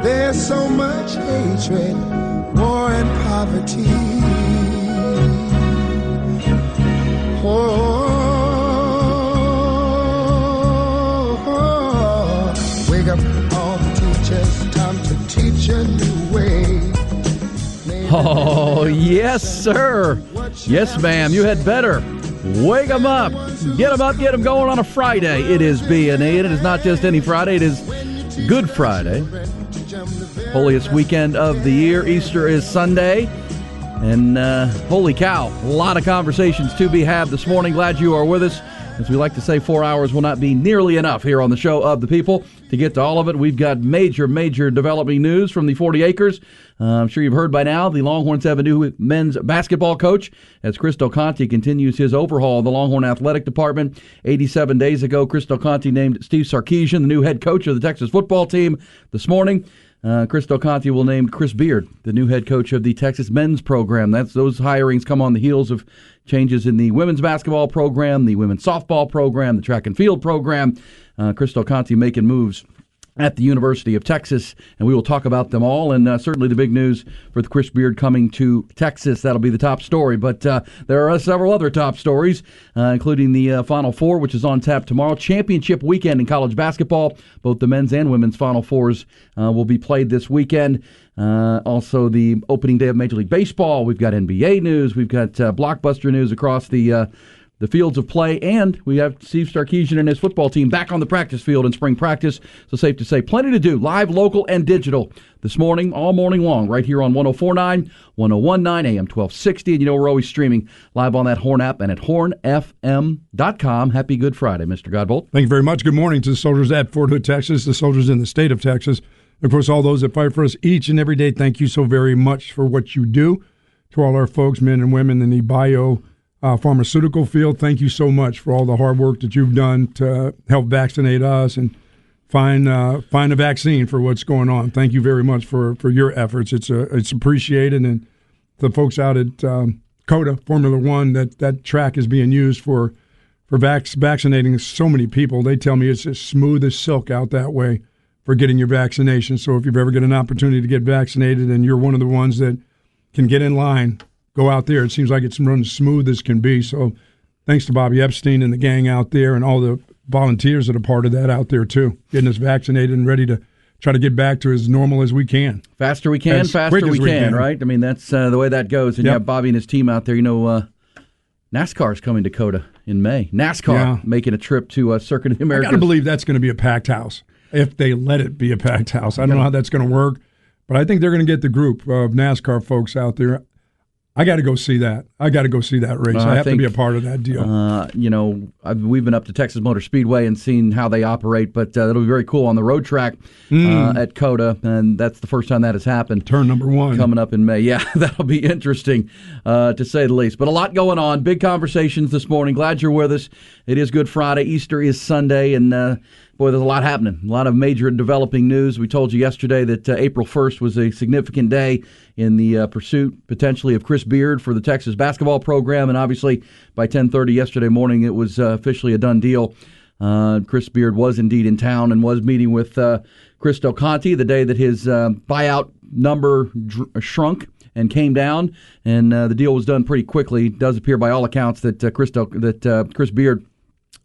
There's so much hatred, war and poverty. Wake up all the teachers, time to teach a new way. Oh, yes, sir. Yes, ma'am. You had better. Wake them up. Get them going on a Friday. It is B&E, and it is not just any Friday. It is Good Friday. Holiest weekend of the year. Easter is Sunday. And holy cow, a lot of conversations to be had this morning. Glad you are with us. As we like to say, 4 hours will not be nearly enough here on the Show of the People. To get to all of it, we've got major developing news from the 40 Acres. I'm sure you've heard by now, the Longhorns have a new men's basketball coach as Chris Del Conte continues his overhaul of the Longhorn Athletic Department. 87 days ago, Chris Del Conte named Steve Sarkisian the new head coach of the Texas football team. This morning, Chris Del Conte will name Chris Beard the new head coach of the Texas men's program. Those hirings come on the heels of changes in the women's basketball program, the women's softball program, the track and field program. Chris Del Conte making moves at the University of Texas, and we will talk about them all, and certainly the big news for the Chris Beard coming to Texas. That'll be the top story, but there are several other top stories, including the Final Four, which is on tap tomorrow. Championship weekend in college basketball. Both the men's and women's Final Fours will be played this weekend. Also, the opening day of Major League Baseball. We've got NBA news. We've got blockbuster news across the fields of play, and we have Steve Sarkisian and his football team back on the practice field in spring practice. So safe to say, plenty to do, live, local, and digital this morning, all morning long, right here on 104.9, 101.9, AM 1260. And you know we're always streaming live on that Horn app and at hornfm.com. Happy Good Friday, Mr. Godbolt. Thank you very much. Good morning to the soldiers at Fort Hood, Texas, the soldiers in the state of Texas. Of course, all those that fight for us each and every day, thank you so very much for what you do. To all our folks, men and women in the pharmaceutical field, thank you so much for all the hard work that you've done to help vaccinate us and find a vaccine for what's going on. Thank you very much for your efforts. It's appreciated, and the folks out at COTA Formula One, that track is being used for vaccinating so many people. They tell me it's as smooth as silk out that way for getting your vaccination. So if you've ever get an opportunity to get vaccinated and you're one of the ones that can get in line, go out there. It seems like it's run as smooth as can be. So thanks to Bobby Epstein and the gang out there and all the volunteers that are part of that out there too, getting us vaccinated and ready to try to get back to as normal as we can. Faster we can, faster we can, right? I mean, that's the way that goes. And you have Bobby and his team out there. You know, NASCAR's coming to COTA in May. NASCAR making a trip to Circuit of the Americas. I got to believe that's going to be a packed house, if they let it be a packed house. I don't know how that's going to work, but I think they're going to get the group of NASCAR folks out there. I got to go see that. I got to go see that race. I have to be a part of that deal. You know, we've been up to Texas Motor Speedway and seen how they operate, but it'll be very cool on the road track at COTA, and that's the first time that has happened. Turn number 1. Coming up in May. Yeah, that'll be interesting, to say the least. But a lot going on. Big conversations this morning. Glad you're with us. It is Good Friday. Easter is Sunday, and boy, there's a lot happening. A lot of major and developing news. We told you yesterday that April 1st was a significant day in the pursuit, potentially, of Chris Beard for the Texas basketball program. And obviously, by 10:30 yesterday morning, it was officially a done deal. Chris Beard was indeed in town and was meeting with Chris Del Conte the day that his buyout number shrunk and came down. And the deal was done pretty quickly. It does appear by all accounts that Chris Beard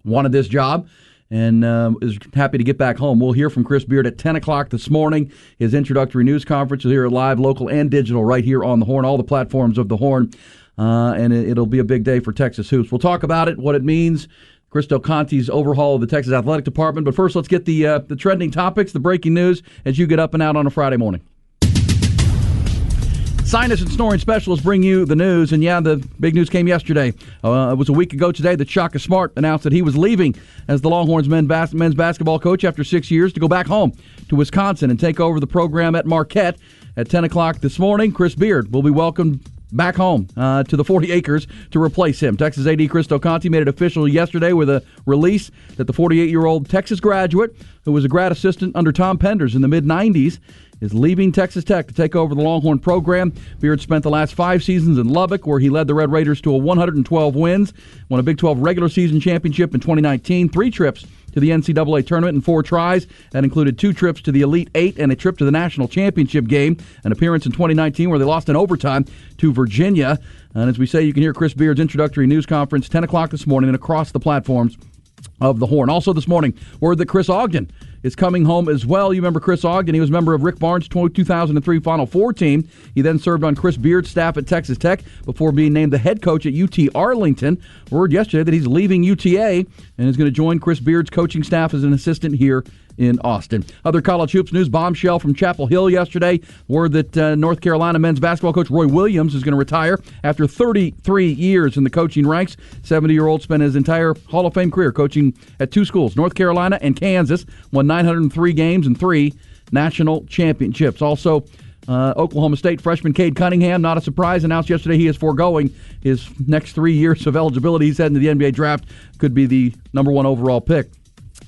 wanted this job and is happy to get back home. We'll hear from Chris Beard at 10 o'clock this morning. His introductory news conference is here live, local, and digital right here on the Horn, all the platforms of the Horn. And it'll be a big day for Texas hoops. We'll talk about it, what it means, Chris Del Conte's overhaul of the Texas Athletic Department. But first, let's get the trending topics, the breaking news, as you get up and out on a Friday morning. Sinus and snoring specialists bring you the news, and the big news came yesterday. It was a week ago today that Shaka Smart announced that he was leaving as the Longhorns men's basketball coach after 6 years to go back home to Wisconsin and take over the program at Marquette. At 10 o'clock this morning, Chris Beard will be welcomed back home to the 40 Acres to replace him. Texas AD Chris Del Conte made it official yesterday with a release that the 48-year-old Texas graduate, who was a grad assistant under Tom Penders in the mid-'90s, is leaving Texas Tech to take over the Longhorn program. Beard spent the last 5 seasons in Lubbock, where he led the Red Raiders to a 112 wins, won a Big 12 regular season championship in 2019, 3 trips to the NCAA tournament in 4 tries. That included 2 trips to the Elite Eight and a trip to the national championship game, an appearance in 2019 where they lost in overtime to Virginia. And as we say, you can hear Chris Beard's introductory news conference 10 o'clock this morning and across the platforms of the Horn. Also this morning, word that Chris Ogden is coming home as well. You remember Chris Ogden. He was a member of Rick Barnes' 2003 Final Four team. He then served on Chris Beard's staff at Texas Tech before being named the head coach at UT Arlington. Word yesterday that he's leaving UTA and is going to join Chris Beard's coaching staff as an assistant here in Austin. Other college hoops news, bombshell from Chapel Hill yesterday. Word that North Carolina men's basketball coach Roy Williams is going to retire after 33 years in the coaching ranks. 70-year-old spent his entire Hall of Fame career coaching at 2 schools, North Carolina and Kansas, won 903 games and 3 national championships. Also, Oklahoma State freshman Cade Cunningham, not a surprise, announced yesterday he is foregoing his next 3 years of eligibility. He's heading to the NBA draft, could be the number 1 overall pick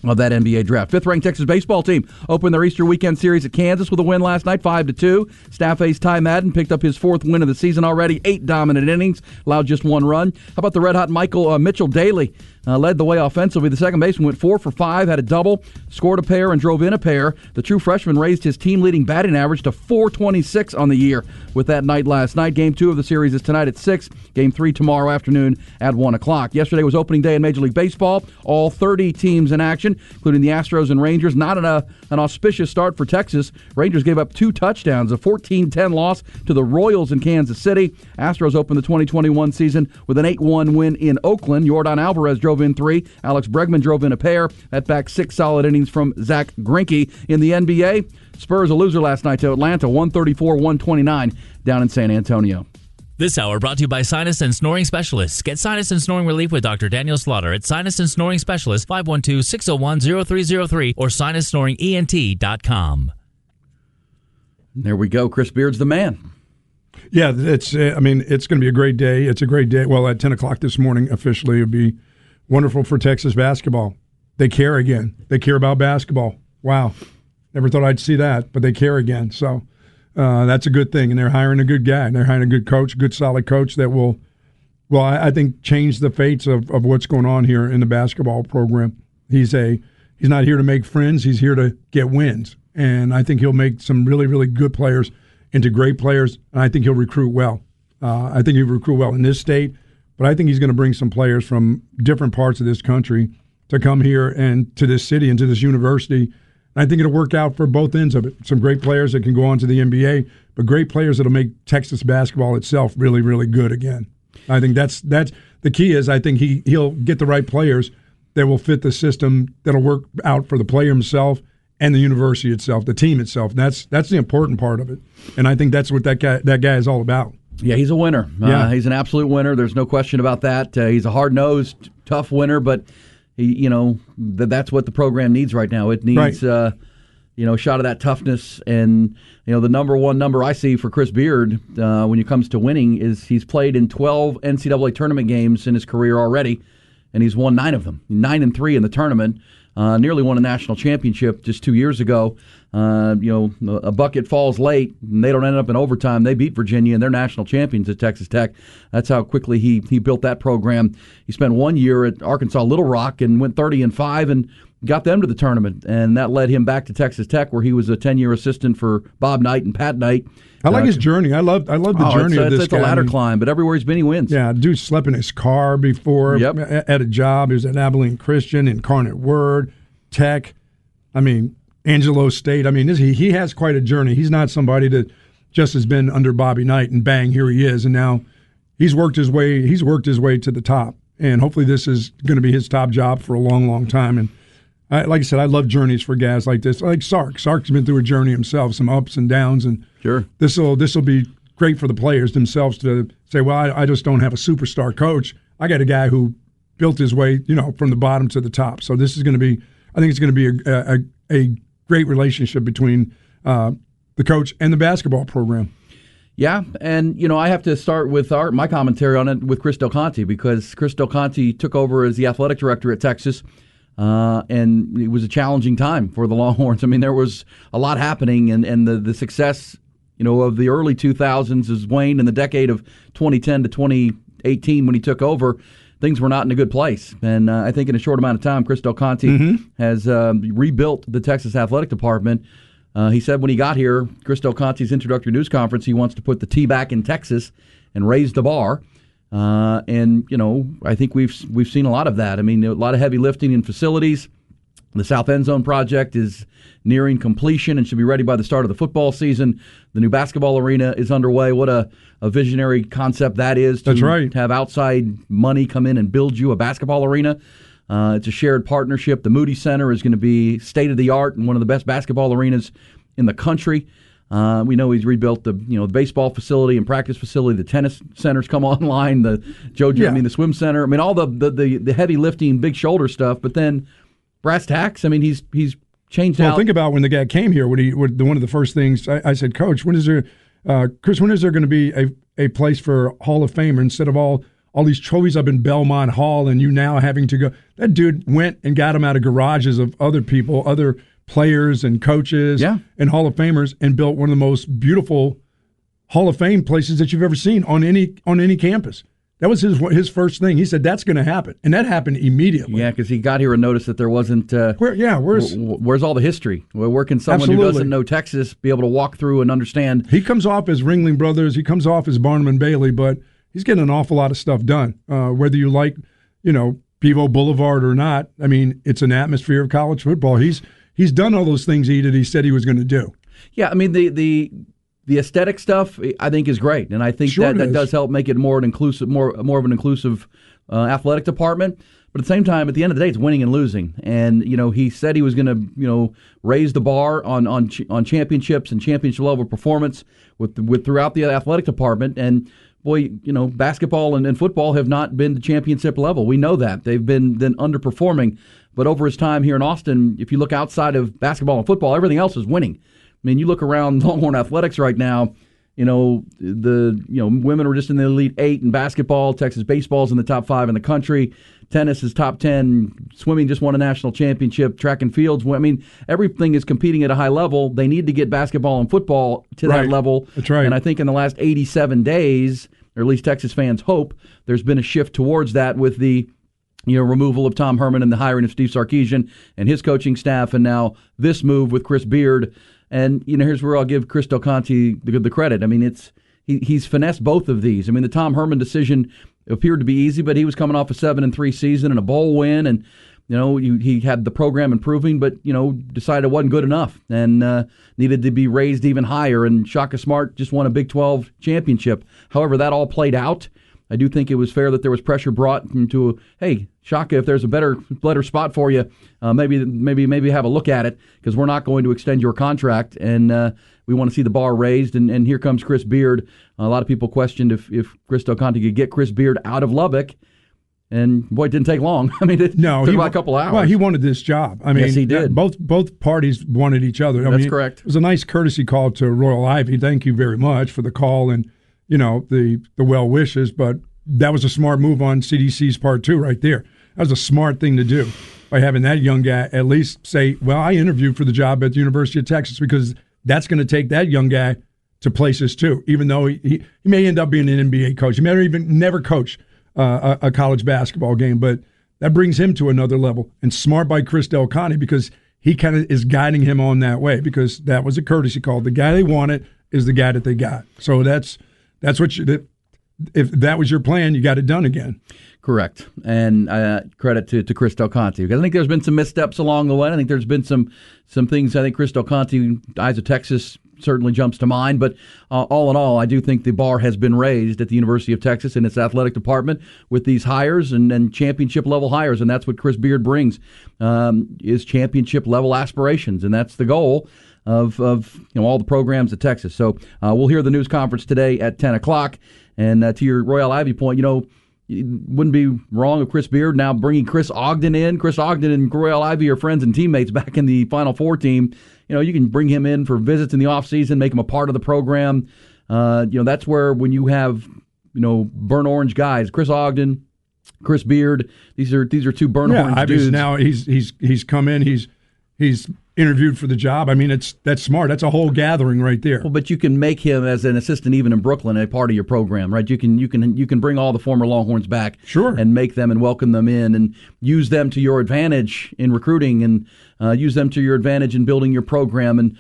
of that NBA draft. 5th-ranked Texas baseball team opened their Easter weekend series at Kansas with a win last night, 5-2. Staff ace Ty Madden picked up his 4th win of the season already, 8 dominant innings, allowed just 1 run. How about the red-hot Mitchell Daly? Led the way offensively. The second baseman went 4 for 5, had a double, scored a pair, and drove in a pair. The true freshman raised his team-leading batting average to .426 on the year with that night last night. Game 2 of the series is tonight at 6. Game 3 tomorrow afternoon at 1 o'clock. Yesterday was opening day in Major League Baseball. All 30 teams in action, including the Astros and Rangers. Not an auspicious start for Texas. Rangers gave up 2 touchdowns, a 14-10 loss to the Royals in Kansas City. Astros opened the 2021 season with an 8-1 win in Oakland. Yordan Alvarez drove in 3. Alex Bregman drove in a pair. That back 6 solid innings from Zach Greinke. In the NBA, Spurs a loser last night to Atlanta, 134-129 down in San Antonio. This hour brought to you by Sinus and Snoring Specialists. Get sinus and snoring relief with Dr. Daniel Slaughter at Sinus and Snoring Specialists, 512-601-0303 or sinussnoringent.com. There we go. Chris Beard's the man. Yeah, it's going to be a great day. It's a great day. Well, at 10 o'clock this morning, officially, it would be wonderful for Texas basketball. They care again. They care about basketball. Wow. Never thought I'd see that, but they care again. So that's a good thing. And they're hiring a good guy. And they're hiring a good coach, good solid coach that will, I think, change the fates of what's going on here in the basketball program. He's not here to make friends. He's here to get wins. And I think he'll make some really, really good players into great players, and I think he'll recruit well. I think he'll recruit well in this state, but I think he's going to bring some players from different parts of this country to come here and to this city and to this university. And I think it'll work out for both ends of it. Some great players that can go on to the NBA, but great players that'll make Texas basketball itself really, really good again. I think that's the key is I think he'll get the right players that will fit the system that'll work out for the player himself and the university itself, the team itself. That's the important part of it, and I think that's what that guy is all about. Yeah, he's a winner. He's an absolute winner. There's no question about that. He's a hard-nosed, tough winner, but that's what the program needs right now. It needs a shot of that toughness, and the number one number I see for Chris Beard when it comes to winning is he's played in 12 NCAA tournament games in his career already, and he's won 9 of them, 9-3 in the tournament. Nearly won a national championship just 2 years ago. A bucket falls late, and they don't end up in overtime. They beat Virginia, and they're national champions at Texas Tech. That's how quickly he built that program. He spent 1 year at Arkansas Little Rock and went 30-5 and got them to the tournament, and that led him back to Texas Tech, where he was a 10-year assistant for Bob Knight and Pat Knight. I like his journey. I love the journey of this guy. It's a ladder climb, but everywhere he's been, he wins. Yeah, dude slept in his car before at a job. He was at Abilene Christian, Incarnate Word, Tech. Angelo State. He has quite a journey. He's not somebody that just has been under Bobby Knight and bang, here he is. And now he's worked his way to the top. And hopefully this is going to be his top job for a long, long time. And like I said, I love journeys for guys like this. Like Sark. Sark's been through a journey himself, some ups and downs. And sure, this will be great for the players themselves to say, well, I just don't have a superstar coach. I got a guy who built his way, from the bottom to the top. So this is going to be, I think it's going to be a great relationship between the coach and the basketball program. Yeah, and I have to start with my commentary on it with Chris Del Conte, because Chris Del Conte took over as the athletic director at Texas, and it was a challenging time for the Longhorns. There was a lot happening, and the success of the early 2000s has waned in the decade of 2010 to 2018 when he took over. things were not in a good place. And I think in a short amount of time, Chris Del Conte has rebuilt the Texas Athletic Department. He said when he got here, Chris Del Conte's introductory news conference, he wants to put the T back in Texas and raise the bar. And I think we've seen a lot of that. I mean, a lot of heavy lifting in facilities. The South End Zone project is nearing completion and should be ready by the start of the football season. The new basketball arena is underway. What a visionary concept that is to have outside money come in and build you a basketball arena. It's a shared partnership. The Moody Center is going to be state-of-the-art and one of the best basketball arenas in the country. We know he's rebuilt the baseball facility and practice facility. The tennis centers come online. The swim center. I mean, all the heavy lifting, big shoulder stuff. But then brass tacks. I mean, he's changed out. Well, think about when the guy came here. One of the first things I said, Coach, Chris, when is there going to be a place for Hall of Famer instead of all these trophies up in Belmont Hall and you now having to go? That dude went and got them out of garages of other people, other players and coaches and Hall of Famers, and built one of the most beautiful Hall of Fame places that you've ever seen on any campus. That was his first thing. He said that's going to happen, and that happened immediately. Yeah, because he got here and noticed that there wasn't. Where's all the history? Where can someone who doesn't know Texas be able to walk through and understand? He comes off as Ringling Brothers. He comes off as Barnum and Bailey, but he's getting an awful lot of stuff done. Whether you like, Pivo Boulevard or not, I mean, it's an atmosphere of college football. He's done all those things that he said he was going to do. Yeah, I mean the aesthetic stuff I think is great, and I think that does help make it more of an inclusive athletic department. But at the same time, at the end of the day, it's winning and losing. And he said he was going to raise the bar on championships and championship level performance with throughout the athletic department. And boy, basketball and football have not been to championship level. We know that they've been underperforming. But over his time here in Austin, if you look outside of basketball and football, everything else is winning. I mean, you look around Longhorn Athletics right now, women are just in the Elite 8 in basketball. Texas baseball's in the top 5 in the country. Tennis is top 10. Swimming just won a national championship. Track and fields. I mean, everything is competing at a high level. They need to get basketball and football to that level. That's right. And I think in the last 87 days, or at least Texas fans hope, there's been a shift towards that with the removal of Tom Herman and the hiring of Steve Sarkisian and his coaching staff, and now this move with Chris Beard. And here's where I'll give Chris Del Conte the credit. I mean, he's finessed both of these. I mean, the Tom Herman decision appeared to be easy, but he was coming off a 7-3 season and a bowl win, and he had the program improving, but decided it wasn't good enough and needed to be raised even higher. And Shaka Smart just won a Big 12 championship. However, that all played out. I do think it was fair that there was pressure brought into, hey, Shaka, if there's a better spot for you, maybe have a look at it, because we're not going to extend your contract, and we want to see the bar raised. And here comes Chris Beard. A lot of people questioned if Chris Del Conte could get Chris Beard out of Lubbock, and boy, it didn't take long. I mean, it took about a couple hours. Well, he wanted this job. I mean, yes, he did. Both parties wanted each other. That's correct. It was a nice courtesy call to Royal Ivy. Thank you very much for the call and the well wishes, but that was a smart move on CDC's part too, right there. That was a smart thing to do by having that young guy at least say, well, I interviewed for the job at the University of Texas, because that's going to take that young guy to places too, even though he may end up being an NBA coach. He may even never coach a college basketball game, but that brings him to another level. And smart by Chris Del Conte, because he kind of is guiding him on that way, because that was a courtesy call. The guy they wanted is the guy that they got. So that's what if that was your plan, you got it done again. Correct. And credit to Chris Del Conte, because I think there's been some missteps along the way. I think there's been some things. I think Chris Del Conte, Eyes of Texas, certainly jumps to mind. But all in all, I do think the bar has been raised at the University of Texas in its athletic department with these hires and championship-level hires. And that's what Chris Beard brings, is championship-level aspirations. And that's the goal of all the programs at Texas. So we'll hear the news conference today at 10 o'clock. And to your Royal Ivy point, it wouldn't be wrong if Chris Beard now bringing Chris Ogden in. Chris Ogden and Royal Ivy are friends and teammates back in the Final Four team. You can bring him in for visits in the offseason, make him a part of the program. That's where when you have, burnt orange guys, Chris Ogden, Chris Beard, these are two burnt orange dudes. Now he's come in, he's interviewed for the job. I mean, that's smart. That's a whole gathering right there. Well, but you can make him as an assistant even in Brooklyn a part of your program, right? You can bring all the former Longhorns back, sure, and make them and welcome them in and use them to your advantage in recruiting and use them to your advantage in building your program. And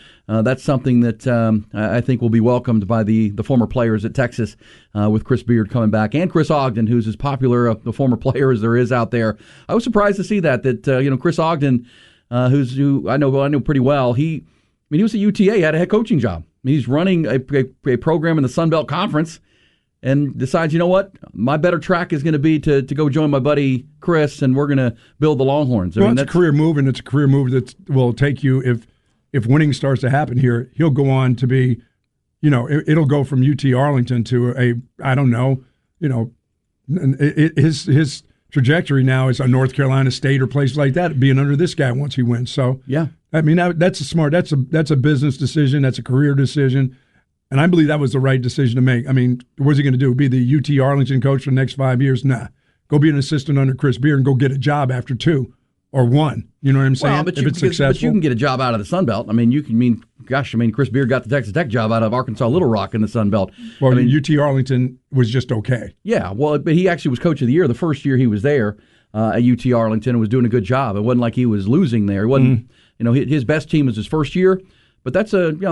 that's something that I think will be welcomed by the former players at Texas with Chris Beard coming back and Chris Ogden, who's as popular a former player as there is out there. I was surprised to see that Chris Ogden. Who I know pretty well. He was at UTA, had a head coaching job. He's running a program in the Sun Belt Conference, and decides, you know what, my better track is going to be to go join my buddy Chris, and we're going to build the Longhorns. Well, that's a career move, and it's a career move that will take you if winning starts to happen here. He'll go on to be, it'll go from UT Arlington to his trajectory now is a North Carolina State or place like that, being under this guy once he wins. So yeah, I mean that's a business decision, that's a career decision, and I believe that was the right decision to make. I mean, what's he going to do? Be the UT Arlington coach for the next 5 years? Nah, go be an assistant under Chris Beard and go get a job after 2 or 1. You know what I'm saying? Well, but if it's successful, but you can get a job out of the Sun Belt. I mean, Chris Beard got the Texas Tech job out of Arkansas Little Rock in the Sun Belt. Well, UT Arlington was just okay. Yeah, well, but he actually was coach of the year the first year he was there at UT Arlington and was doing a good job. It wasn't like he was losing there. It wasn't, his best team was his first year. But you could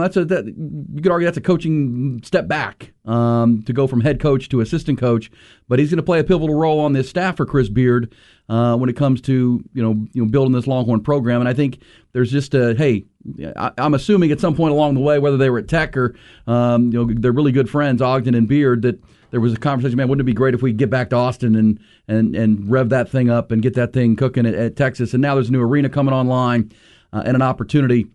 argue that's a coaching step back to go from head coach to assistant coach. But he's going to play a pivotal role on this staff for Chris Beard when it comes to building this Longhorn program. And I think there's just I'm assuming at some point along the way, whether they were at Tech or they're really good friends, Ogden and Beard, that there was a conversation. Man, wouldn't it be great if we get back to Austin and rev that thing up and get that thing cooking at Texas? And now there's a new arena coming online and an opportunity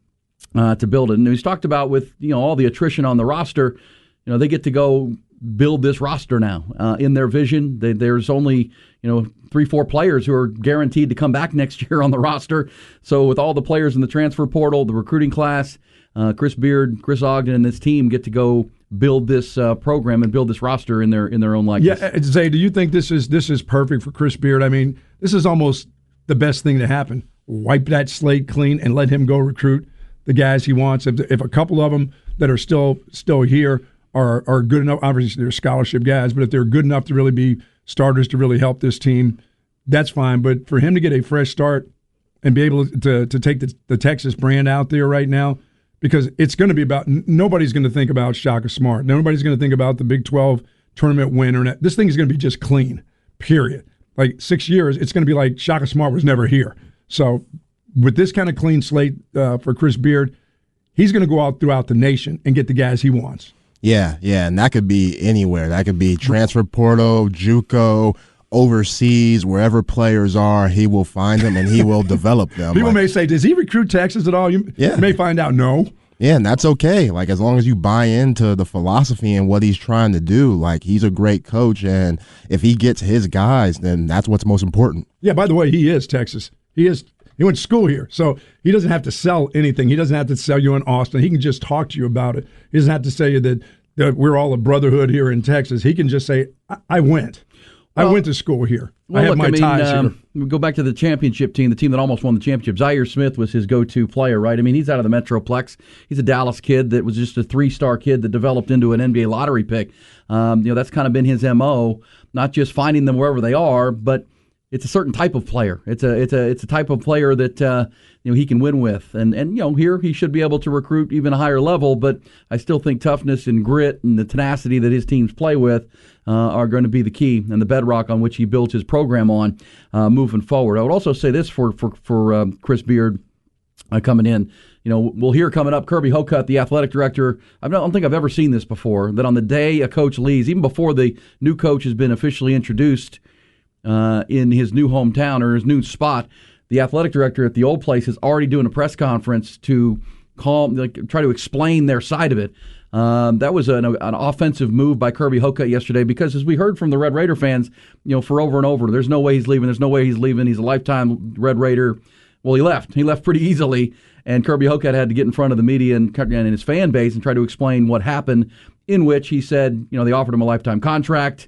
to build it. And he's talked about with all the attrition on the roster, they get to go build this roster now in their vision. There's only 3-4 players who are guaranteed to come back next year on the roster. So with all the players in the transfer portal, the recruiting class, Chris Beard, Chris Ogden, and this team get to go build this program and build this roster in their own likeness. Yeah, Zay, do you think this is perfect for Chris Beard? I mean, this is almost the best thing to happen. Wipe that slate clean and let him go recruit the guys he wants. If a couple of them that are still here are good enough, obviously they're scholarship guys, but if they're good enough to really be starters to really help this team, that's fine. But for him to get a fresh start and be able to take the Texas brand out there right now, because it's going to be about, nobody's going to think about Shaka Smart. Nobody's going to think about the Big 12 tournament winner. This thing is going to be just clean, period. Like 6 years, it's going to be like Shaka Smart was never here. So with this kind of clean slate for Chris Beard, he's going to go out throughout the nation and get the guys he wants. Yeah, and that could be anywhere. That could be transfer portal, JUCO, overseas, wherever players are, he will find them and he will develop them. People may say, does he recruit Texas at all? You may find out no. Yeah, and that's okay. Like, as long as you buy into the philosophy and what he's trying to do, like, he's a great coach, and if he gets his guys, then that's what's most important. Yeah, by the way, he is Texas. He went to school here, so he doesn't have to sell anything. He doesn't have to sell you in Austin. He can just talk to you about it. He doesn't have to say that we're all a brotherhood here in Texas. He can just say, I went. I went to school here. I have my ties here. We go back to the championship team, the team that almost won the championship. Zaire Smith was his go-to player, right? I mean, he's out of the Metroplex. He's a Dallas kid that was just a 3-star kid that developed into an NBA lottery pick. That's kind of been his MO, not just finding them wherever they are, but it's a certain type of player. It's a type of player that he can win with, and here he should be able to recruit even a higher level. But I still think toughness and grit and the tenacity that his teams play with are going to be the key and the bedrock on which he builds his program on moving forward. I would also say this for Chris Beard coming in. We'll hear coming up Kirby Hocutt, the athletic director. I don't think I've ever seen this before, that on the day a coach leaves, even before the new coach has been officially introduced in his new hometown or his new spot, the athletic director at the old place is already doing a press conference to try to explain their side of it. That was an offensive move by Kirby Hocutt yesterday because, as we heard from the Red Raider fans, for over and over, there's no way he's leaving. There's no way he's leaving. He's a lifetime Red Raider. Well, he left. He left pretty easily, and Kirby Hocutt had to get in front of the media and his fan base and try to explain what happened, in which he said, they offered him a lifetime contract.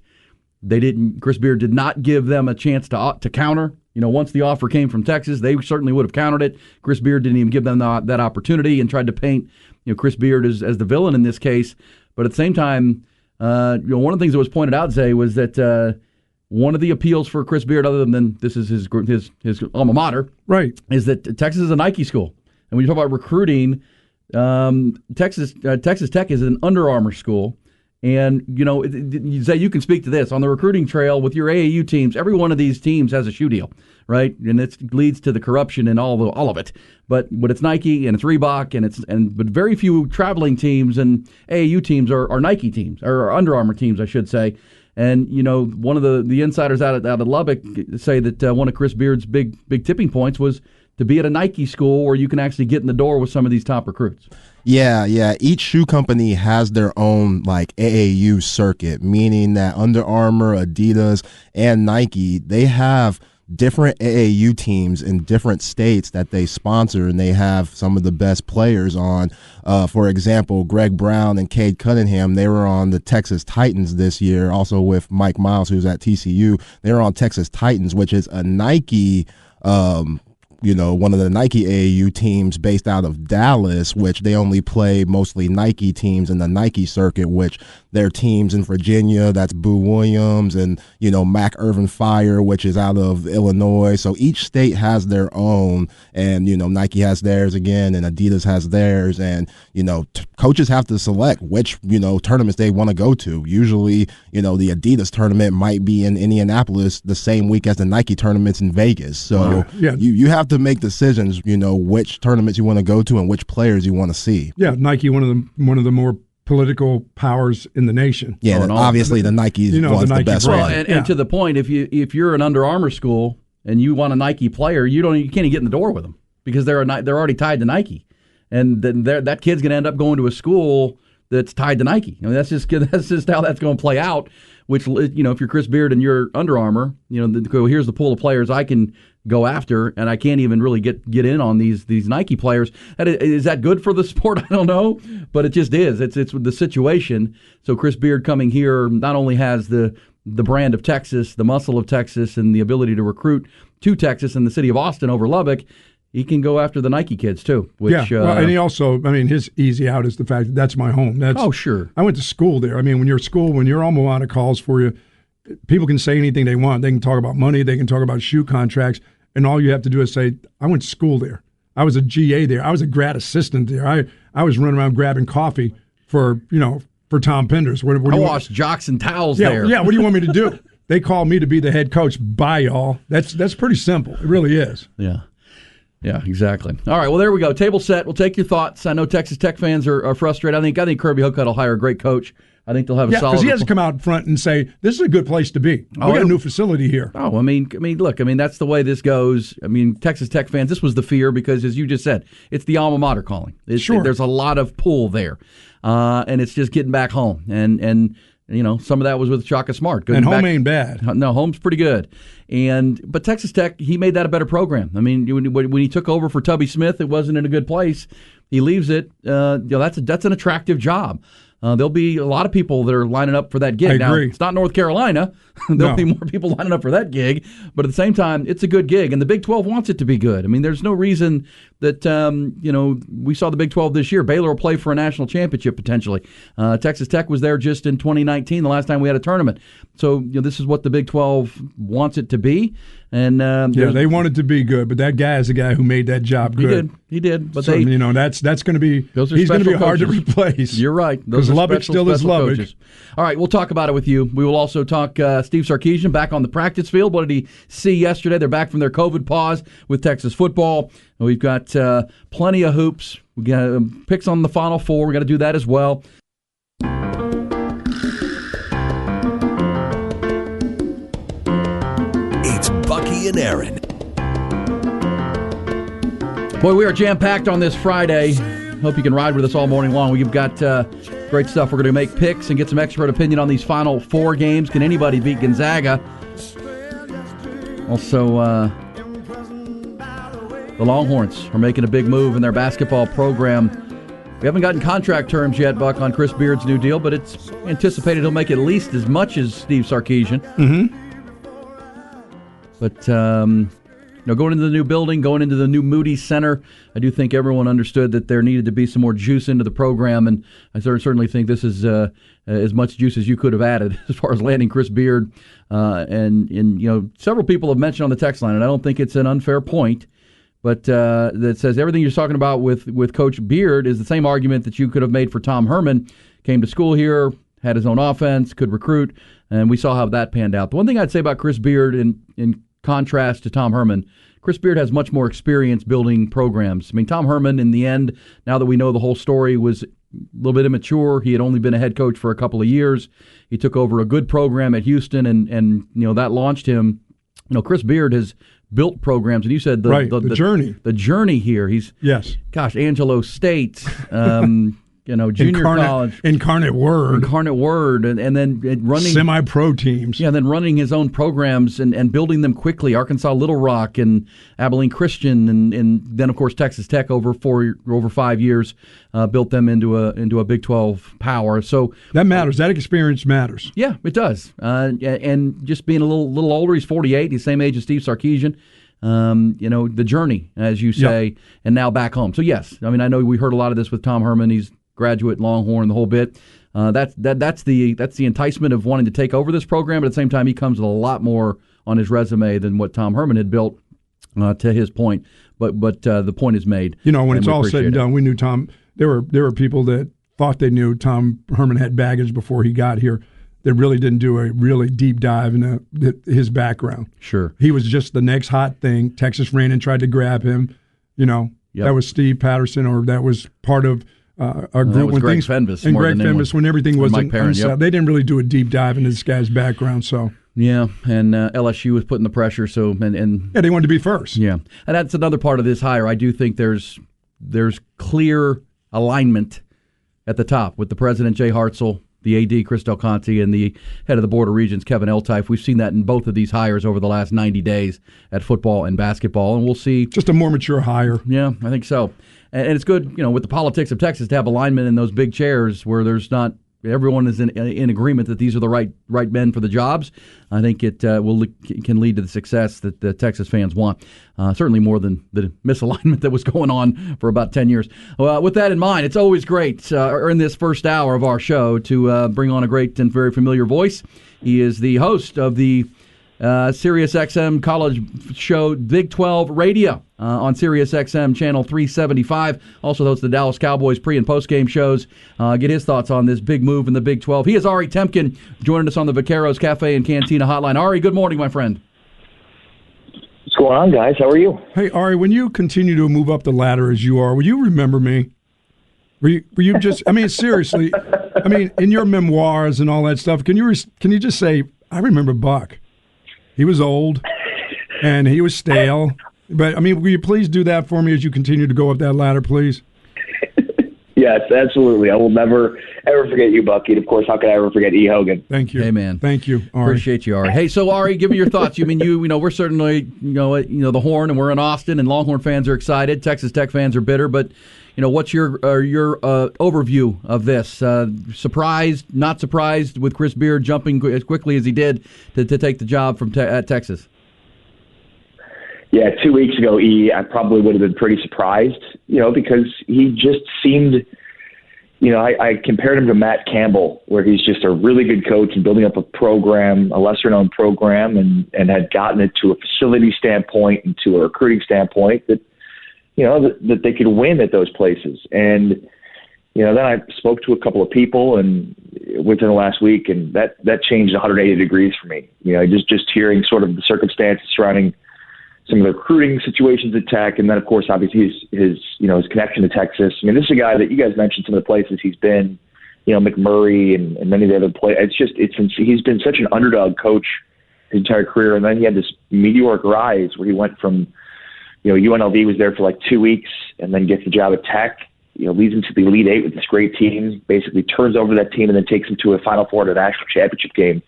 They didn't. Chris Beard did not give them a chance to counter. once the offer came from Texas, they certainly would have countered it. Chris Beard didn't even give them that opportunity and tried to paint Chris Beard as the villain in this case. But at the same time, one of the things that was pointed out, Zay, was that one of the appeals for Chris Beard, other than this is his alma mater, right, is that Texas is a Nike school. And when you talk about recruiting, Texas Tech is an Under Armour school. And, Zay, you can speak to this. On the recruiting trail with your AAU teams, every one of these teams has a shoe deal, right? And it leads to the corruption and all of it. But it's Nike and it's Reebok but very few traveling teams and AAU teams are Nike teams, or Under Armour teams, I should say. And, one of the insiders out of Lubbock say that one of Chris Beard's big tipping points was to be at a Nike school where you can actually get in the door with some of these top recruits. Yeah. Each shoe company has their own AAU circuit, meaning that Under Armour, Adidas, and Nike, they have different AAU teams in different states that they sponsor, and they have some of the best players on. For example, Greg Brown and Cade Cunningham, they were on the Texas Titans this year, also with Mike Miles, who's at TCU. They were on Texas Titans, which is a Nike one of the Nike AAU teams based out of Dallas, which they only play mostly Nike teams in the Nike circuit, which their teams in Virginia, that's Boo Williams, and, Mac Irvin Fire, which is out of Illinois. So each state has their own, and, Nike has theirs again, and Adidas has theirs, and, coaches have to select which, tournaments they want to go to. Usually, the Adidas tournament might be in Indianapolis the same week as the Nike tournament's in Vegas. So you have to make decisions, which tournaments you want to go to and which players you want to see. Yeah, Nike, one of the more political powers in the nation. Yeah, obviously the Nike one's the best one. And to the point, if you're an Under Armour school and you want a Nike player, you can't even get in the door with them because they're already tied to Nike, and then that kid's going to end up going to a school that's tied to Nike. That's just how that's going to play out. Which, if you're Chris Beard and you're Under Armour, here's the pool of players I can go after, and I can't even really get in on these Nike players. Is that good for the sport? I don't know, but it just is. It's the situation. So Chris Beard coming here not only has the brand of Texas, the muscle of Texas, and the ability to recruit to Texas and the city of Austin over Lubbock, he can go after the Nike kids too. And he also, his easy out is the fact that that's my home. Sure. I went to school there. When your alma mater calls for you, people can say anything they want. They can talk about money. They can talk about shoe contracts. And all you have to do is say, I went to school there. I was a GA there. I was a grad assistant there. I was running around grabbing coffee for Tom Penders. I washed jocks and towels there. Yeah, what do you want me to do? They called me to be the head coach. Bye, y'all. That's pretty simple. It really is. Yeah, exactly. All right, well, there we go. Table set. We'll take your thoughts. I know Texas Tech fans are frustrated. I think Kirby Hocutt will hire a great coach. I think they'll have a solid. Because he has to come out front and say, this is a good place to be. We got a new facility here. Look, that's the way this goes. Texas Tech fans, this was the fear because, as you just said, it's the alma mater calling. Sure. There's a lot of pull there, and it's just getting back home. And some of that was with Shaka Smart. And home ain't bad. No, home's pretty good. But Texas Tech, he made that a better program. When he took over for Tubby Smith, it wasn't in a good place. He leaves it. That's an attractive job. There'll be a lot of people that are lining up for that gig. I agree. It's not North Carolina. There'll be more people lining up for that gig. But at the same time, it's a good gig, and the Big 12 wants it to be good. There's no reason that, we saw the Big 12 this year. Baylor will play for a national championship potentially. Texas Tech was there just in 2019, the last time we had a tournament. So this is what the Big 12 wants it to be. And they want it to be good, but that guy is the guy who made that job good. He did. But so, that's going to be he's going to be hard to replace. You're right. Because Lubbock still is Lubbock. Coaches. All right, we'll talk about it with you. We will also talk Steve Sarkisian back on the practice field. What did he see yesterday? They're back from their COVID pause with Texas football. We've got plenty of hoops. We got picks on the Final Four. We're going to do that as well. It's Bucky and Aaron. Boy, we are jam-packed on this Friday. Hope you can ride with us all morning long. We've got great stuff. We're going to make picks and get some expert opinion on these Final Four games. Can anybody beat Gonzaga? Also, the Longhorns are making a big move in their basketball program. We haven't gotten contract terms yet, Buck, on Chris Beard's new deal, but it's anticipated he'll make at least as much as Steve Sarkisian. Mm-hmm. But going into the new building, going into the new Moody Center, I do think everyone understood that there needed to be some more juice into the program, and I certainly think this is as much juice as you could have added as far as landing Chris Beard. And several people have mentioned on the text line, and I don't think it's an unfair point, but that says everything you're talking about with Coach Beard is the same argument that you could have made for Tom Herman. Came to school here, had his own offense, could recruit, and we saw how that panned out. The one thing I'd say about Chris Beard in contrast to Tom Herman, Chris Beard has much more experience building programs. I mean, Tom Herman, in the end, now that we know the whole story, was a little bit immature. He had only been a head coach for a couple of years. He took over a good program at Houston, and that launched him. Chris Beard has built programs, and you said the journey. The journey here. He's Angelo State. Junior college. Incarnate Word, and then running semi-pro teams. Yeah, then running his own programs and building them quickly. Arkansas Little Rock and Abilene Christian, and then of course Texas Tech over 5 years built them into a Big 12 power. So that matters. That experience matters. Yeah, it does. And just being a little older, he's 48. He's the same age as Steve Sarkisian. The journey, as you say, and now back home. So yes, I mean I know we heard a lot of this with Tom Herman. He's graduate, Longhorn, the whole bit. That's the enticement of wanting to take over this program, but at the same time, he comes with a lot more on his resume than what Tom Herman had built. To his point, but the point is made. When it's all said and done, we knew Tom. There were people that thought they knew Tom Herman had baggage before he got here. That really didn't do a really deep dive into his background. Sure, he was just the next hot thing. Texas ran and tried to grab him. That was Steve Patterson, or that was part of. Our group when Greg Fenves when everything was Mike Perrin, they didn't really do a deep dive into this guy's background. So and LSU was putting the pressure. So and they wanted to be first. Yeah, and that's another part of this hire. I do think there's clear alignment at the top with the president Jay Hartzell, the AD Chris Del Conte, and the head of the Board of Regents Kevin Eltife. We've seen that in both of these hires over the last 90 days at football and basketball, and we'll see just a more mature hire. Yeah, I think so. And it's good, with the politics of Texas to have alignment in those big chairs where there's not everyone is in agreement that these are the right men for the jobs. I think it can lead to the success that the Texas fans want. Certainly more than the misalignment that was going on for about 10 years. Well, with that in mind, it's always great in this first hour of our show to bring on a great and very familiar voice. He is the host of the Sirius XM college show Big 12 Radio on Sirius XM channel 375. Also hosts the Dallas Cowboys pre- and post-game shows. Get his thoughts on this big move in the Big 12. He is Ari Temkin, joining us on the Vaqueros Cafe and Cantina hotline. Ari, good morning, my friend. What's going on, guys? How are you? Hey, Ari, when you continue to move up the ladder as you are, will you remember me? Were you just, I mean, seriously, in your memoirs and all that stuff, can you just say, I remember Buck? He was old, and he was stale. But, will you please do that for me as you continue to go up that ladder, please? Yes, absolutely. I will never, ever forget you, Bucky. And, of course, how could I ever forget E. Hogan? Thank you. Hey, man. Thank you, Ari. Appreciate you, Ari. Hey, so, Ari, give me your thoughts. We're certainly, the Horn, and we're in Austin, and Longhorn fans are excited. Texas Tech fans are bitter. But, what's your overview of this? Surprised, not surprised with Chris Beard jumping as quickly as he did to take the job at Texas? Yeah, 2 weeks ago, I probably would have been pretty surprised, because he just seemed, I compared him to Matt Campbell, where he's just a really good coach and building up a program, a lesser-known program, and had gotten it to a facility standpoint and to a recruiting standpoint that, that they could win at those places. And, then I spoke to a couple of people and within the last week, and that changed 180 degrees for me. Just hearing sort of the circumstances surrounding some of the recruiting situations at Tech, and then, of course, obviously his connection to Texas. This is a guy that you guys mentioned some of the places he's been, McMurray and many of the other players. He's been such an underdog coach his entire career, and then he had this meteoric rise where he went from, UNLV was there for like 2 weeks, and then gets the job at Tech. Leads him to the Elite Eight with this great team. Basically turns over that team and then takes him to a Final Four at a national championship game,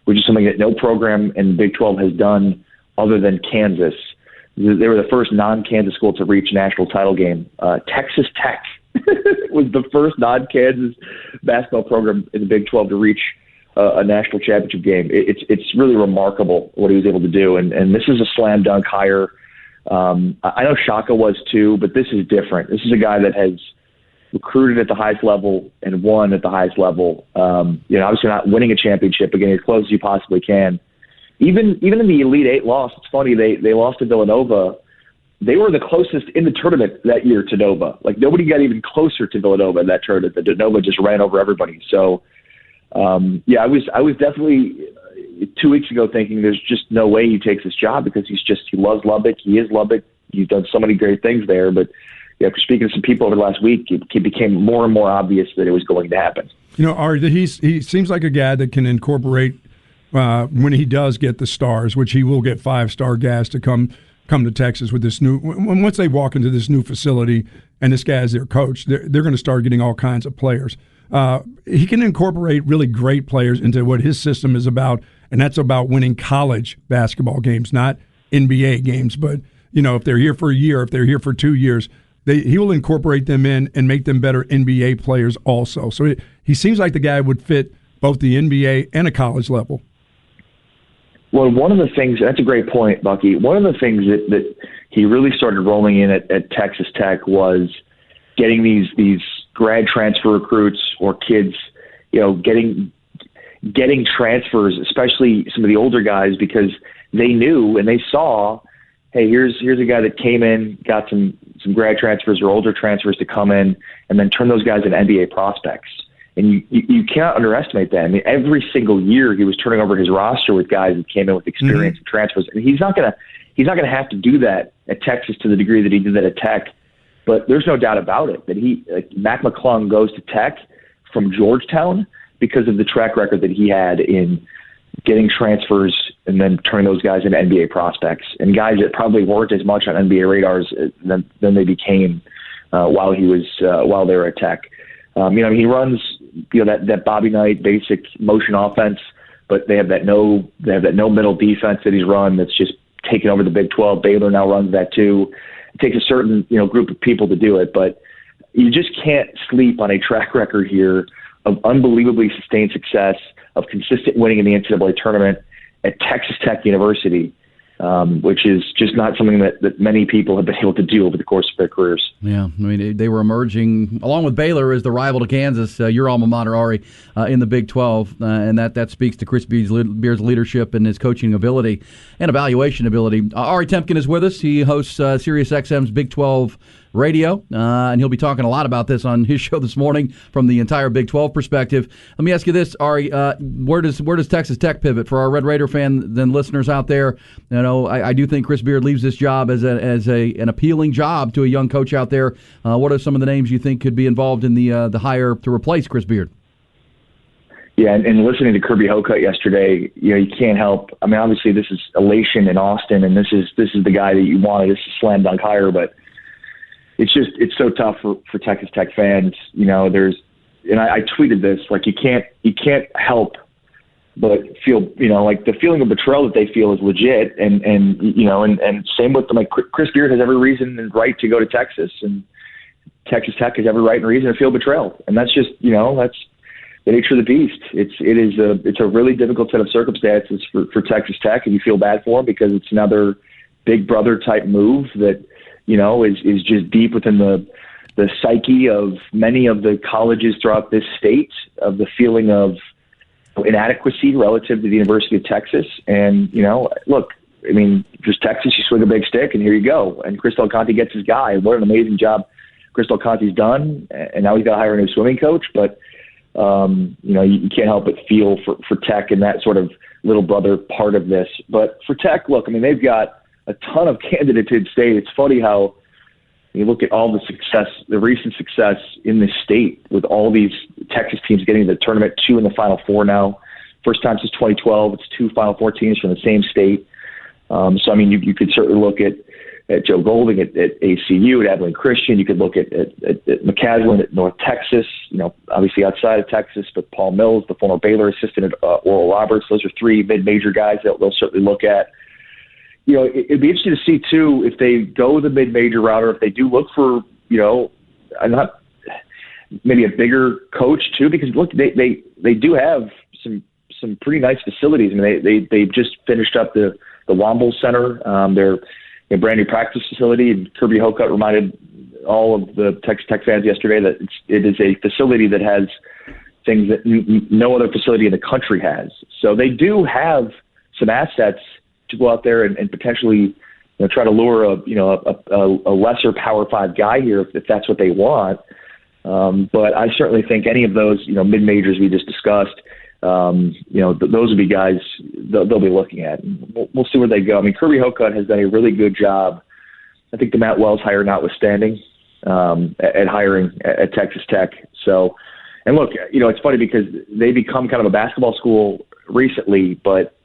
which is something that no program in the Big 12 has done other than Kansas. They were the first non-Kansas school to reach a national title game. Texas Tech was the first non-Kansas basketball program in the Big 12 to reach a national championship game. It's really remarkable what he was able to do, and this is a slam dunk hire I know Shaka was too, but this is different. This is a guy that has recruited at the highest level and won at the highest level. Obviously not winning a championship, but getting as close as you possibly can. Even in the Elite Eight loss, it's funny, they lost to Villanova. They were the closest in the tournament that year to Nova. Like, nobody got even closer to Villanova in that tournament. The Nova just ran over everybody. So, I was definitely 2 weeks ago thinking there's just no way he takes this job because he loves Lubbock. He is Lubbock. He's done so many great things there. But after speaking to some people over the last week, it became more and more obvious that it was going to happen. Ari, he seems like a guy that can incorporate when he does get the stars, which he will get 5-star guys to come to Texas with this once they walk into this new facility and this guy's their coach, they're going to start getting all kinds of players. He can incorporate really great players into what his system is about, and that's about winning college basketball games, not NBA games. But, if they're here for a year, if they're here for 2 years, he will incorporate them in and make them better NBA players also. So he seems like the guy would fit both the NBA and a college level. Well, one of the things, that's a great point, Bucky. One of the things that he really started rolling in at Texas Tech was getting these grad transfer recruits or kids, getting transfers, especially some of the older guys, because they knew and they saw, hey, here's a guy that came in, got some grad transfers or older transfers to come in, and then turn those guys into NBA prospects. And you cannot underestimate that. I mean, every single year he was turning over his roster with guys that came in with experience and transfers. And he's not gonna have to do that at Texas to the degree that he did that at Tech. But there's no doubt about it that Mac McClung goes to Tech from Georgetown because of the track record that he had in getting transfers and then turning those guys into NBA prospects and guys that probably weren't as much on NBA radars than they became while they were at Tech. He runs that Bobby Knight basic motion offense, but they have that no middle defense that he's run that's just taken over the Big 12. Baylor now runs that too. It takes a certain group of people to do it, but you just can't sleep on a track record here of unbelievably sustained success, of consistent winning in the NCAA tournament at Texas Tech University, which is just not something that many people have been able to do over the course of their careers. Yeah, I mean, they were emerging, along with Baylor, as the rival to Kansas, your alma mater, Ari, in the Big 12, and that speaks to Chris Beard's leadership and his coaching ability and evaluation ability. Ari Temkin is with us. He hosts SiriusXM's Big 12 Radio, and he'll be talking a lot about this on his show this morning from the entire Big 12 perspective. Let me ask you this, Ari, where does Texas Tech pivot for our Red Raider fan then listeners out there? I do think Chris Beard leaves this job as an appealing job to a young coach out there. What are some of the names you think could be involved in the hire to replace Chris Beard? Yeah, and listening to Kirby Hocutt yesterday, you can't help. I mean, obviously this is elation in Austin, and this is the guy that you wanted. This is a slam dunk hire, but it's so tough for Texas Tech fans. I tweeted this, like you can't help but feel, like the feeling of betrayal that they feel is legit, and same with them. Like Chris Beard has every reason and right to go to Texas, and Texas Tech has every right and reason to feel betrayal, and that's just that's the nature of the beast. It's a really difficult set of circumstances for Texas Tech, and you feel bad for them because it's another big brother type move that is just deep within the psyche of many of the colleges throughout this state, of the feeling of inadequacy relative to the University of Texas. And, look, I mean, just Texas, you swing a big stick and here you go. And Chris Del Conte gets his guy. What an amazing job Chris Del Conte's done. And now he's got to hire a new swimming coach. But, you can't help but feel for Tech and that sort of little brother part of this. But for Tech, look, I mean, they've got a ton of candidates in state. It's funny how you look at all the success, the recent success in this state with all these Texas teams getting to the tournament, 2 in the Final Four now. First time since 2012, it's 2 Final Four teams from the same state. So, I mean, you could certainly look at Joe Golding at ACU, at Abilene Christian. You could look at McCaslin at North Texas, obviously outside of Texas, but Paul Mills, the former Baylor assistant at Oral Roberts. Those are 3 mid-major guys that they'll certainly look at. It'd be interesting to see, too, if they go the mid-major route or if they do look for, maybe a bigger coach, too, because, look, they do have some pretty nice facilities. I mean, they just finished up the Womble Center. They're a brand new practice facility. And Kirby Hocutt reminded all of the Texas Tech fans yesterday that it is a facility that has things that no other facility in the country has. So they do have some assets to go out there and potentially try to lure a lesser Power 5 guy here if that's what they want. But I certainly think any of those mid majors we just discussed, those would be guys they'll be looking at. We'll see where they go. I mean, Kirby Hocutt has done a really good job. I think the Matt Wells hire notwithstanding at hiring at Texas Tech. So, and look, it's funny because they become kind of a basketball school recently, but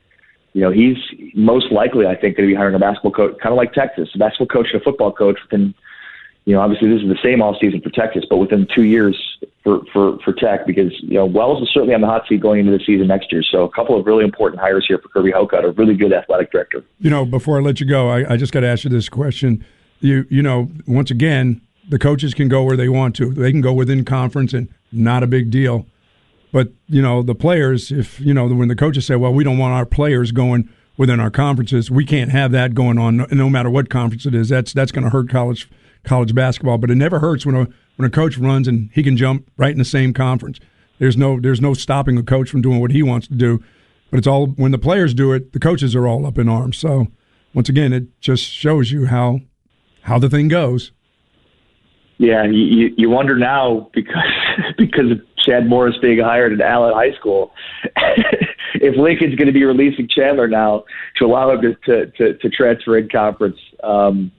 he's most likely, I think, going to be hiring a basketball coach, kind of like Texas, a basketball coach and a football coach within, obviously this is the same all season for Texas, but within 2 years for Tech, because, Wells is certainly on the hot seat going into the season next year. So a couple of really important hires here for Kirby Hocutt, a really good athletic director. Before I let you go, I just got to ask you this question. Once again, the coaches can go where they want to. They can go within conference and not a big deal. But, the players, if, when the coaches say, well, we don't want our players going within our conferences, we can't have that going on no matter what conference it is. That's going to hurt college basketball. But it never hurts when a coach runs and he can jump right in the same conference. There's no stopping a coach from doing what he wants to do. But it's all when the players do it, the coaches are all up in arms. So, once again, it just shows you how the thing goes. Yeah, you wonder now because of Chad Morris being hired at Allen High School, if Lincoln's going to be releasing Chandler now to allow him to transfer in conference,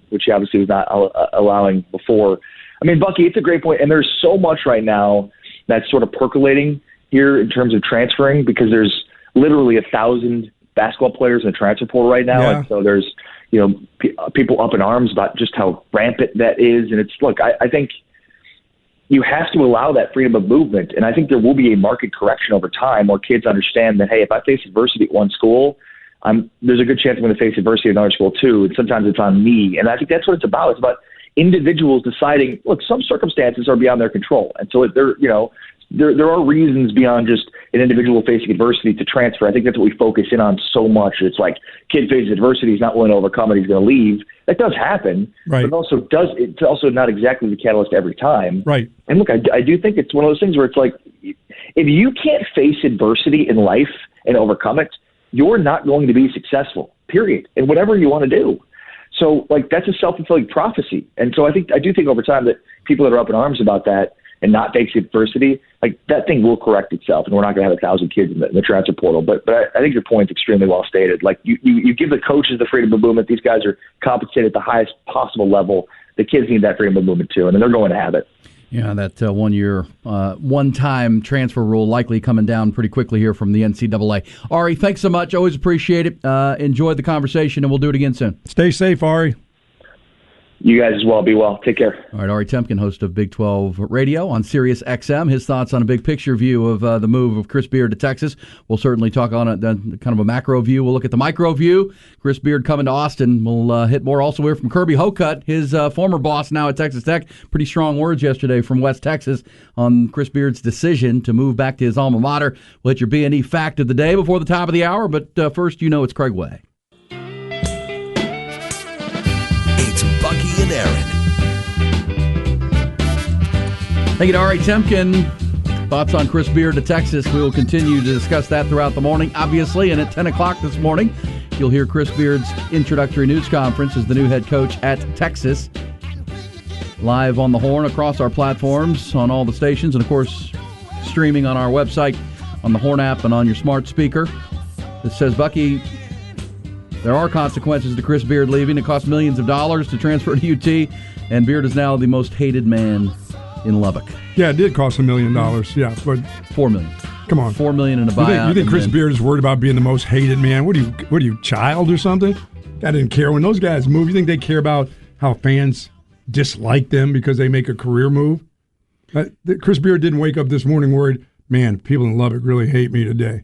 which he obviously was not allowing before. I mean, Bucky, it's a great point, and there's so much right now that's sort of percolating here in terms of transferring because there's literally 1,000 basketball players in the transfer portal right now, yeah. And so there's people up in arms about just how rampant that is. And I think you have to allow that freedom of movement. And I think there will be a market correction over time where kids understand that, hey, if I face adversity at one school, there's a good chance I'm going to face adversity at another school too. And sometimes it's on me. And I think that's what it's about. It's about individuals deciding, look, some circumstances are beyond their control. And so there are reasons beyond just an individual facing adversity to transfer. I think that's what we focus in on so much. It's like kid faces adversity, he's not willing to overcome it, he's going to leave. That does happen, right. But it's also not exactly the catalyst every time. Right. And look, I do think it's one of those things where it's like, if you can't face adversity in life and overcome it, you're not going to be successful, period, in whatever you want to do. So, that's a self-fulfilling prophecy. And so I do think over time that people that are up in arms about that and not facing adversity, that thing will correct itself, and we're not going to have 1,000 kids in the transfer portal. But I think your point's extremely well stated. You give the coaches the freedom of movement. These guys are compensated at the highest possible level. The kids need that freedom of movement too, and they're going to have it. Yeah, that one-time transfer rule likely coming down pretty quickly here from the NCAA. Ari, thanks so much. Always appreciate it. Enjoyed the conversation, and we'll do it again soon. Stay safe, Ari. You guys as well. Be well. Take care. All right, Ari Temkin, host of Big 12 Radio on Sirius XM. His thoughts on a big picture view of the move of Chris Beard to Texas. We'll certainly talk on it, kind of a macro view. We'll look at the micro view. Chris Beard coming to Austin. We'll hit more. Also hear from Kirby Hocutt, his former boss now at Texas Tech. Pretty strong words yesterday from West Texas on Chris Beard's decision to move back to his alma mater. We'll hit your B&E fact of the day before the top of the hour, but first, it's Craig Way. It's Bucky and Aaron. Thank you to Ari Temkin. Thoughts on Chris Beard to Texas. We will continue to discuss that throughout the morning, obviously. And at 10 o'clock this morning, you'll hear Chris Beard's introductory news conference as the new head coach at Texas. Live on the Horn across our platforms on all the stations. And, of course, streaming on our website, on the Horn app, and on your smart speaker. It says, Bucky, there are consequences to Chris Beard leaving. It cost millions of dollars to transfer to UT, and Beard is now the most hated man in Lubbock. Yeah, it did cost $1 million. Yeah, but $4 million. Come on, $4 million in a buyout. You think Chris Beard is worried about being the most hated man? What are you, child or something? I didn't care when those guys move. You think they care about how fans dislike them because they make a career move? Chris Beard didn't wake up this morning worried, man, people in Lubbock really hate me today.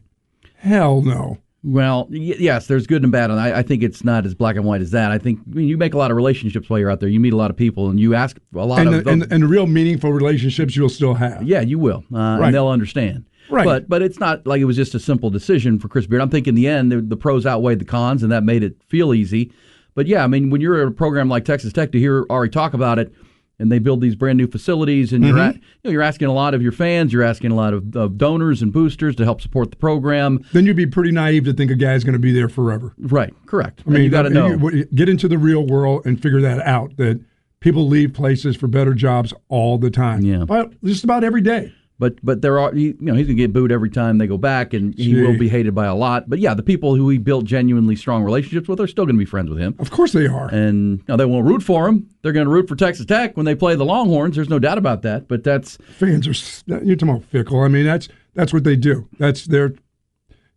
Hell no. Well, yes, there's good and bad, and I think it's not as black and white as that. I think you make a lot of relationships while you're out there. You meet a lot of people, and you ask a lot of them. And real meaningful relationships you'll still have. Yeah, you will, right. And they'll understand. Right. But it's not like it was just a simple decision for Chris Beard. I'm thinking in the end, the pros outweighed the cons, and that made it feel easy. But yeah, I mean, when you're at a program like Texas Tech, to hear Ari talk about it, and they build these brand new facilities, and you're asking a lot of your fans, you're asking a lot of donors and boosters to help support the program. Then you'd be pretty naive to think a guy's going to be there forever. Right, correct. I mean, you got to know. Get into the real world and figure that out, that people leave places for better jobs all the time. Yeah. Just about every day. But there are, he's going to get booed every time they go back, and he will be hated by a lot. But yeah, the people who he built genuinely strong relationships with are still going to be friends with him. Of course they are. And they won't root for him. They're going to root for Texas Tech when they play the Longhorns. There's no doubt about that. But that's fans are, you're talking about fickle. I mean, that's what they do. That's their.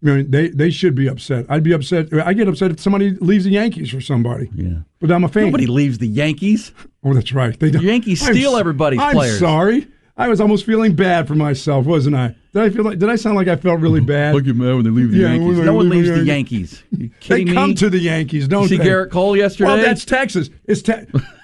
They should be upset. I'd be upset. I get upset if somebody leaves the Yankees for somebody. Yeah, but I'm a fan. Nobody leaves the Yankees. Oh, that's right. They don't. The Yankees steal everybody's players. I'm sorry. I was almost feeling bad for myself, wasn't I? Did I sound like I felt really bad? Look at me when they leave the Yankees. No one leaves the Yankees. You kidding me? They come to the Yankees, don't they? See Garrett Cole yesterday? Well, that's Texas.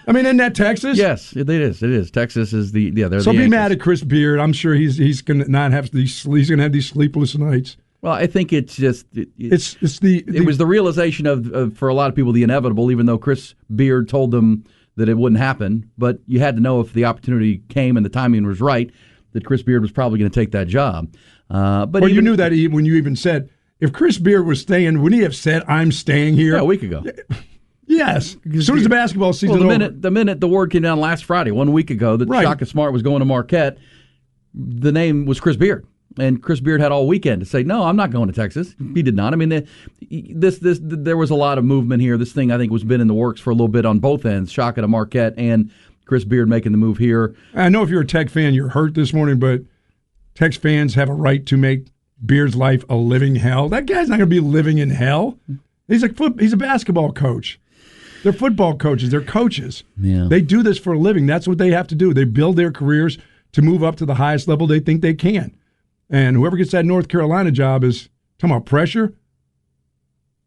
I mean, isn't that Texas? Yes, it is. It is. Texas is they're the Yankees. So be mad at Chris Beard. I'm sure he's going to not have these. He's going to have these sleepless nights. Well, I think it's just it was the realization of for a lot of people the inevitable. Even though Chris Beard told them that it wouldn't happen, but you had to know if the opportunity came and the timing was right, that Chris Beard was probably going to take that job. But you knew that when you even said, if Chris Beard was staying, wouldn't he have said, I'm staying here? Yeah, a week ago. Yes. As soon as the basketball season the minute the word came down last Friday, 1 week ago, that Shaka Smart was going to Marquette, the name was Chris Beard. And Chris Beard had all weekend to say, no, I'm not going to Texas. He did not. I mean, there was a lot of movement here. This thing, I think, was been in the works for a little bit on both ends, Shaka to Marquette and Chris Beard making the move here. I know if you're a Tech fan, you're hurt this morning, but Tech fans have a right to make Beard's life a living hell. That guy's not going to be living in hell. He's a basketball coach. They're football coaches. They're coaches. Yeah. They do this for a living. That's what they have to do. They build their careers to move up to the highest level they think they can. And whoever gets that North Carolina job is talking about pressure.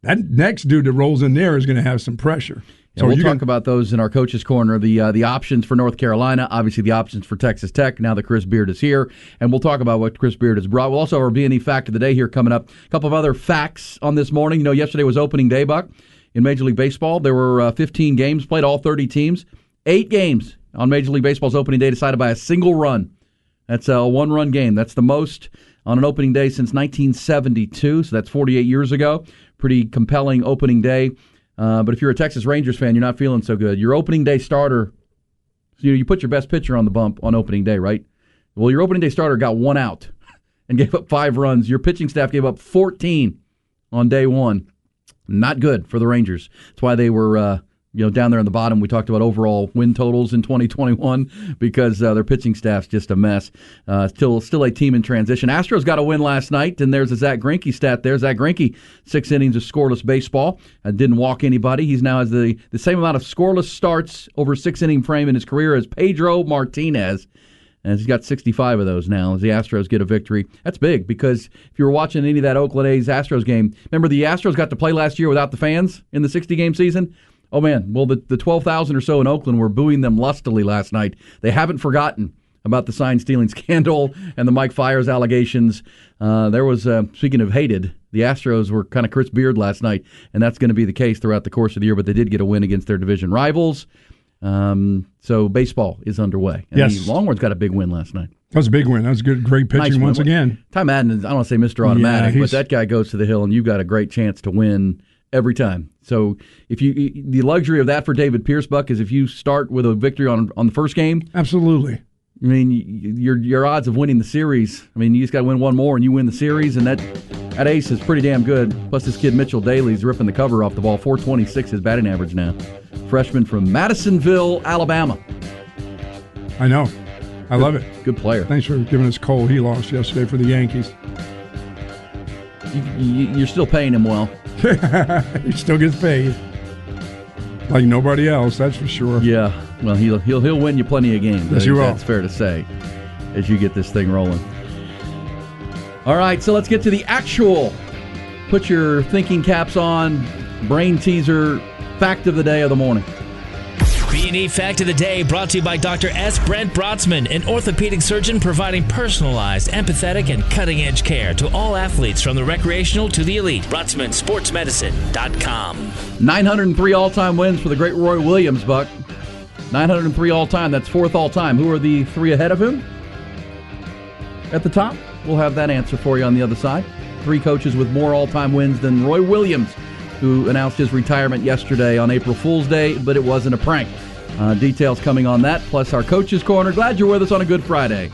That next dude that rolls in there is going to have some pressure. Yeah, so we'll talk about those in our Coach's Corner, the options for North Carolina, obviously the options for Texas Tech, now that Chris Beard is here, and we'll talk about what Chris Beard has brought. We'll also have our B&E Fact of the Day here coming up. A couple of other facts on this morning. Yesterday was opening day, Buck, in Major League Baseball. There were 15 games played, all 30 teams. 8 games on Major League Baseball's opening day decided by a single run. That's a one-run game. That's the most on an opening day since 1972, so that's 48 years ago. Pretty compelling opening day. But if you're a Texas Rangers fan, you're not feeling so good. Your opening day starter, you put your best pitcher on the bump on opening day, right? Well, your opening day starter got 1 out and gave up 5 runs. Your pitching staff gave up 14 on day 1. Not good for the Rangers. That's why they were down there in the bottom. We talked about overall win totals in 2021 because their pitching staff's just a mess. Still a team in transition. Astros got a win last night, and there's a Zach Greinke stat there. Zach Greinke, 6 innings of scoreless baseball. Didn't walk anybody. He's now has the same amount of scoreless starts over a 6-inning frame in his career as Pedro Martinez. And he's got 65 of those now as the Astros get a victory. That's big because if you were watching any of that Oakland A's Astros game, remember the Astros got to play last year without the fans in the 60-game season? Oh, man. Well, the 12,000 or so in Oakland were booing them lustily last night. They haven't forgotten about the sign-stealing scandal and the Mike Fiers allegations. There was, speaking of hated, the Astros were kind of Chris Beard last night, and that's going to be the case throughout the course of the year, but they did get a win against their division rivals. So baseball is underway. And yes. The Longhorns got a big win last night. That was a big win. That was good, great pitching once again. Ty Madden is, I don't want to say Mr. Automatic, but that guy goes to the hill, and you've got a great chance to win every time. So the luxury of that for David Pierce, Buck, is if you start with a victory on the first game. Absolutely. I mean, your odds of winning the series, I mean, you just got to win one more and you win the series, and that ace is pretty damn good. Plus this kid Mitchell Daly's ripping the cover off the ball. 426 his batting average now. Freshman from Madisonville, Alabama. I know. I love it. Good player. Thanks for giving us Cole. He lost yesterday for the Yankees. You're still paying him well. He still gets paid. Like nobody else, that's for sure. Yeah. Well, he'll win you plenty of games. Yes, he will. That's fair to say as you get this thing rolling. All right, so let's get to the actual put your thinking caps on, brain teaser, fact of the day of the morning. B&E Fact of the Day brought to you by Dr. S. Brent Brotzman, an orthopedic surgeon providing personalized, empathetic, and cutting-edge care to all athletes from the recreational to the elite. BrotzmanSportsMedicine.com. 903 all-time wins for the great Roy Williams, Buck. 903 all-time. That's fourth all-time. Who are the three ahead of him at the top? We'll have that answer for you on the other side. Three coaches with more all-time wins than Roy Williams, who announced his retirement yesterday on April Fool's Day, but it wasn't a prank. Details coming on that, plus our Coach's Corner. Glad you're with us on a Good Friday.